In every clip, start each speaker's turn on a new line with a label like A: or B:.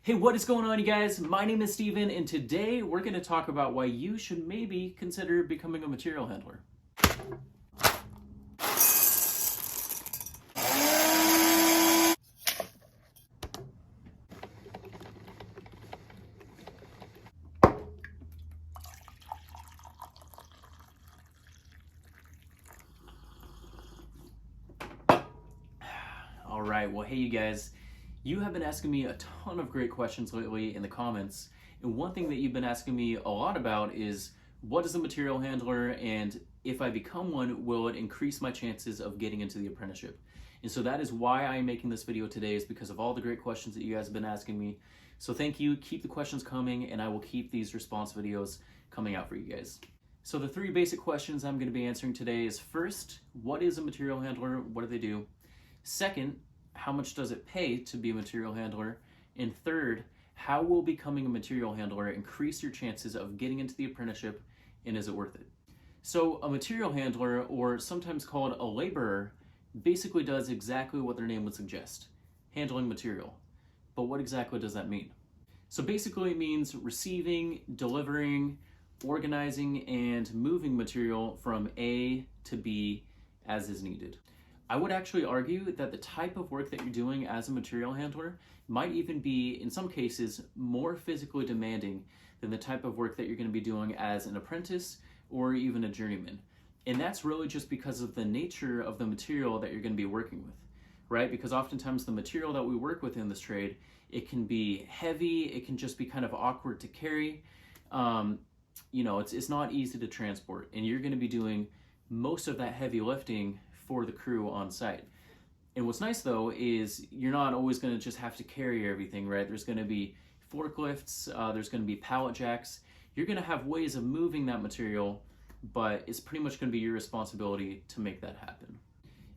A: Hey, what is going on, you guys? My name is Steven, and today we're going to talk about why you should maybe consider becoming a material handler. All right, well, hey, you guys. You have been asking me a ton of great questions lately in the comments, and one thing that you've been asking me a lot about is what is a material handler, and if I become one, will it increase my chances of getting into the apprenticeship? And so that is why I'm making this video today, is because of all the great questions that you guys have been asking me. So thank you, keep the questions coming, and I will keep these response videos coming out for you guys. So the three basic questions I'm going to be answering today is, first, what is a material handler? What do they do? Second, how much does it pay to be a material handler? And third, how will becoming a material handler increase your chances of getting into the apprenticeship, and is it worth it? So a material handler, or sometimes called a laborer, basically does exactly what their name would suggest, handling material. But what exactly does that mean? So basically it means receiving, delivering, organizing, and moving material from A to B as is needed. I would actually argue that the type of work that you're doing as a material handler might even be, in some cases, more physically demanding than the type of work that you're going to be doing as an apprentice or even a journeyman. And that's really just because of the nature of the material that you're going to be working with, right? Because oftentimes the material that we work with in this trade, it can be heavy, it can just be kind of awkward to carry. It's not easy to transport, and you're going to be doing most of that heavy lifting for the crew on site. And what's nice though is you're not always going to just have to carry everything, right? There's going to be forklifts, there's going to be pallet jacks. You're going to have ways of moving that material, but it's pretty much going to be your responsibility to make that happen.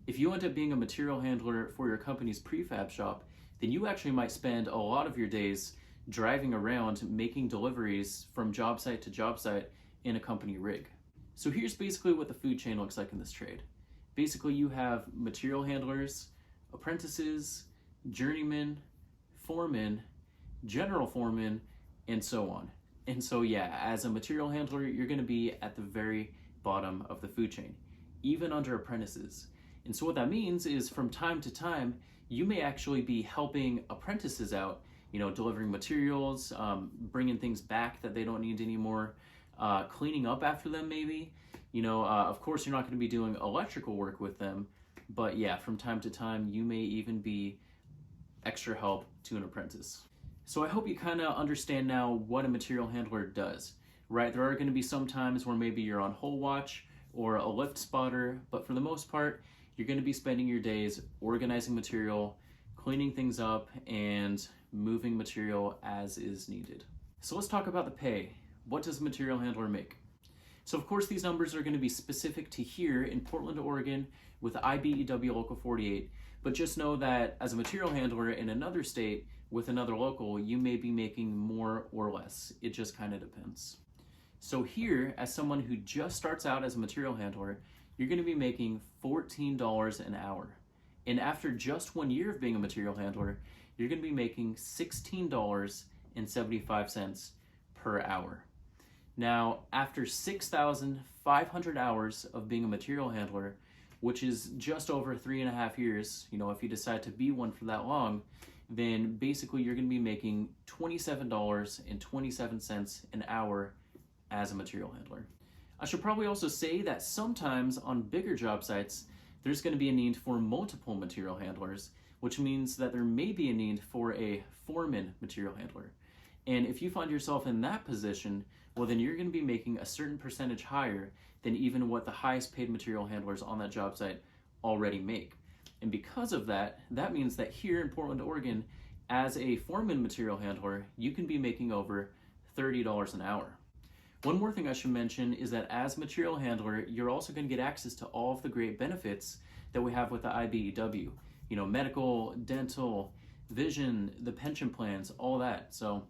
A: If you end up being a material handler for your company's prefab shop, then you actually might spend a lot of your days driving around making deliveries from job site to job site in a company rig. So here's basically what the food chain looks like in this trade. Basically, you have material handlers, apprentices, journeymen, foremen, general foremen, and so on. And so yeah, as a material handler, you're going to be at the very bottom of the food chain, even under apprentices. And so what that means is, from time to time, you may actually be helping apprentices out, delivering materials, bringing things back that they don't need anymore, cleaning up after them maybe. Of course, you're not going to be doing electrical work with them, but yeah, from time to time, you may even be extra help to an apprentice. So I hope you kind of understand now what a material handler does, right? There are going to be some times where maybe you're on hole watch or a lift spotter, but for the most part, you're going to be spending your days organizing material, cleaning things up, and moving material as is needed. So let's talk about the pay. What does a material handler make? So of course these numbers are going to be specific to here in Portland, Oregon with Ibew Local 48, but just know that as a material handler in another state with another local, you may be making more or less. It just kind of depends. So here, as someone who just starts out as a material handler, you're going to be making $14 an hour. And after just 1 year of being a material handler, you're going to be making $16.75 per hour. Now, after 6,500 hours of being a material handler, which is just over 3.5 years, if you decide to be one for that long, then basically you're going to be making $27.27 an hour as a material handler. I should probably also say that sometimes on bigger job sites, there's going to be a need for multiple material handlers, which means that there may be a need for a foreman material handler. And if you find yourself in that position, well, then you're going to be making a certain percentage higher than even what the highest paid material handlers on that job site already make. And because of that, that means that here in Portland, Oregon, as a foreman material handler, you can be making over $30 an hour. One more thing I should mention is that as a material handler, you're also going to get access to all of the great benefits that we have with the Ibew. Medical, dental, vision, the pension plans, all that. So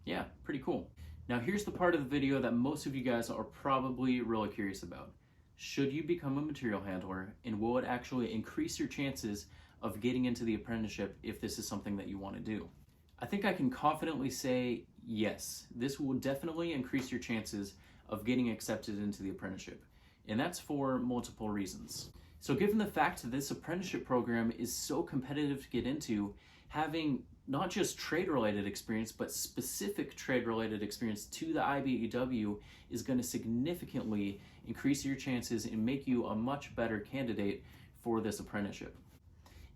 A: yeah, pretty cool. Now here's the part of the video that most of you guys are probably really curious about. Should you become a material handler, and will it actually increase your chances of getting into the apprenticeship if this is something that you want to do? I think I can confidently say yes, this will definitely increase your chances of getting accepted into the apprenticeship. And that's for multiple reasons. So given the fact that this apprenticeship program is so competitive to get into, having not just trade-related experience, but specific trade-related experience to the Ibew is going to significantly increase your chances and make you a much better candidate for this apprenticeship.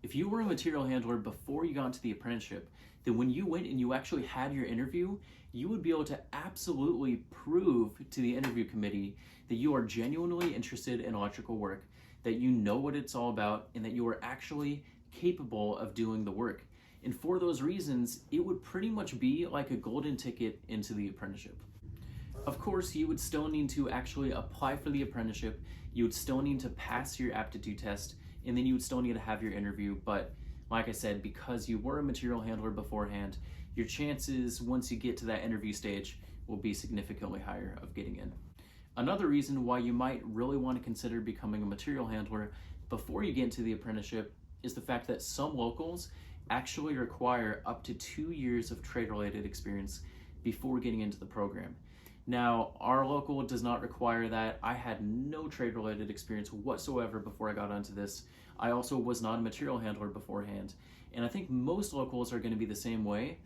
A: If you were a material handler before you got into the apprenticeship, then when you went and you actually had your interview, you would be able to absolutely prove to the interview committee that you are genuinely interested in electrical work, that you know what it's all about, and that you are actually capable of doing the work. And for those reasons, it would pretty much be like a golden ticket into the apprenticeship. Of course, you would still need to actually apply for the apprenticeship, you would still need to pass your aptitude test, and then you would still need to have your interview. But like I said, because you were a material handler beforehand, your chances once you get to that interview stage will be significantly higher of getting in. Another reason why you might really want to consider becoming a material handler before you get into the apprenticeship is the fact that some locals actually require up to 2 years of trade-related experience before getting into the program. Now, our local does not require that. I had no trade-related experience whatsoever before I got onto this. I also was not a material handler beforehand. And I think most locals are going to be the same way,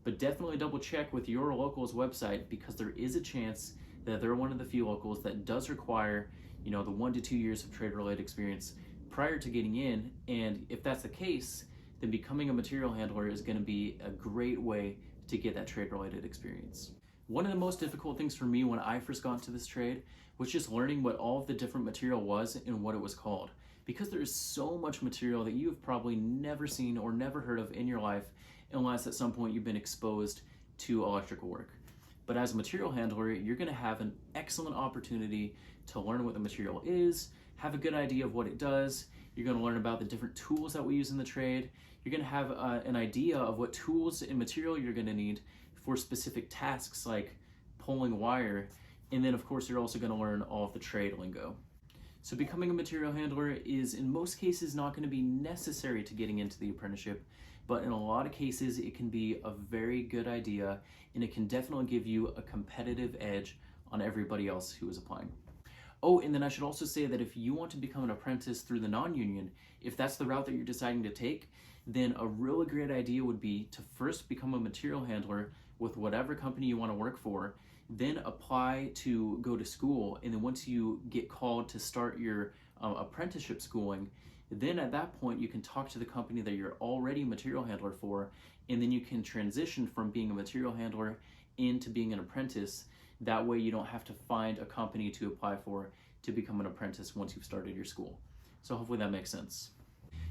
A: but definitely double check with your local's website, because there is a chance that they're one of the few locals that does require, the 1 to 2 years of trade-related experience prior to getting in. And if that's the case, then becoming a material handler is going to be a great way to get that trade-related experience. One of the most difficult things for me when I first got into this trade was just learning what all of the different material was and what it was called. Because there is so much material that you have probably never seen or never heard of in your life, unless at some point you've been exposed to electrical work. But as a material handler, you're going to have an excellent opportunity to learn what the material is, have a good idea of what it does. You're going to learn about the different tools that we use in the trade. You're going to have an idea of what tools and material you're going to need for specific tasks like pulling wire. And then of course you're also going to learn all of the trade lingo. So becoming a material handler is in most cases not going to be necessary to getting into the apprenticeship, but in a lot of cases it can be a very good idea, and it can definitely give you a competitive edge on everybody else who is applying. Oh, and then I should also say that if you want to become an apprentice through the non-union, if that's the route that you're deciding to take, then a really great idea would be to first become a material handler with whatever company you want to work for, then apply to go to school, and then once you get called to start your apprenticeship schooling, then at that point you can talk to the company that you're already a material handler for, and then you can transition from being a material handler into being an apprentice. That way you don't have to find a company to apply for to become an apprentice once you've started your school. So hopefully that makes sense.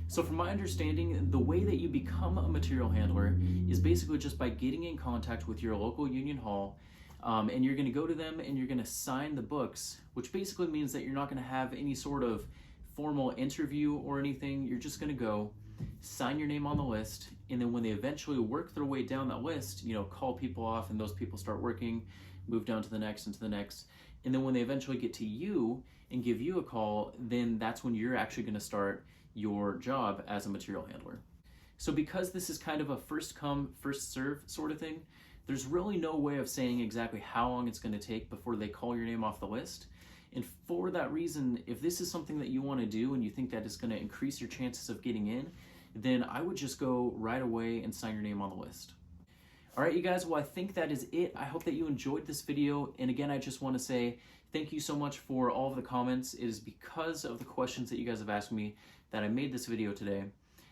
A: So from my understanding, the way that you become a material handler is basically just by getting in contact with your local union hall, and you're going to go to them and you're going to sign the books, which basically means that you're not going to have any sort of formal interview or anything. You're just going to go sign your name on the list, and then when they eventually work their way down that list, call people off, and those people start working, move down to the next and to the next, and then when they eventually get to you and give you a call, then that's when you're actually going to start your job as a material handler. So because this is kind of a first come, first serve sort of thing, there's really no way of saying exactly how long it's going to take before they call your name off the list. And for that reason, if this is something that you want to do and you think that it's going to increase your chances of getting in, then I would just go right away and sign your name on the list. All right, you guys, well, I think that is it. I hope that you enjoyed this video. And again, I just want to say thank you so much for all of the comments. It is because of the questions that you guys have asked me that I made this video today.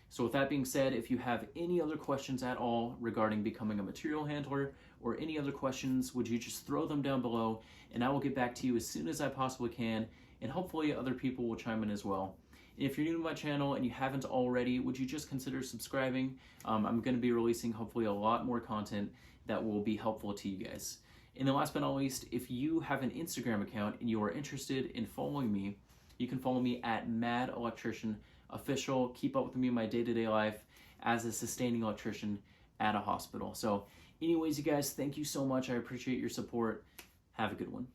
A: So with that being said, if you have any other questions at all regarding becoming a material handler or any other questions, would you just throw them down below, and I will get back to you as soon as I possibly can, and hopefully other people will chime in as well. And if you're new to my channel and you haven't already, would you just consider subscribing? I'm going to be releasing hopefully a lot more content that will be helpful to you guys. And then last but not least, if you have an Instagram account and you are interested in following me, you can follow me at Mad Electrician Official. Keep up with me in my day-to-day life as a sustaining electrician at a hospital. So anyways, you guys, thank you so much. I appreciate your support. Have a good one.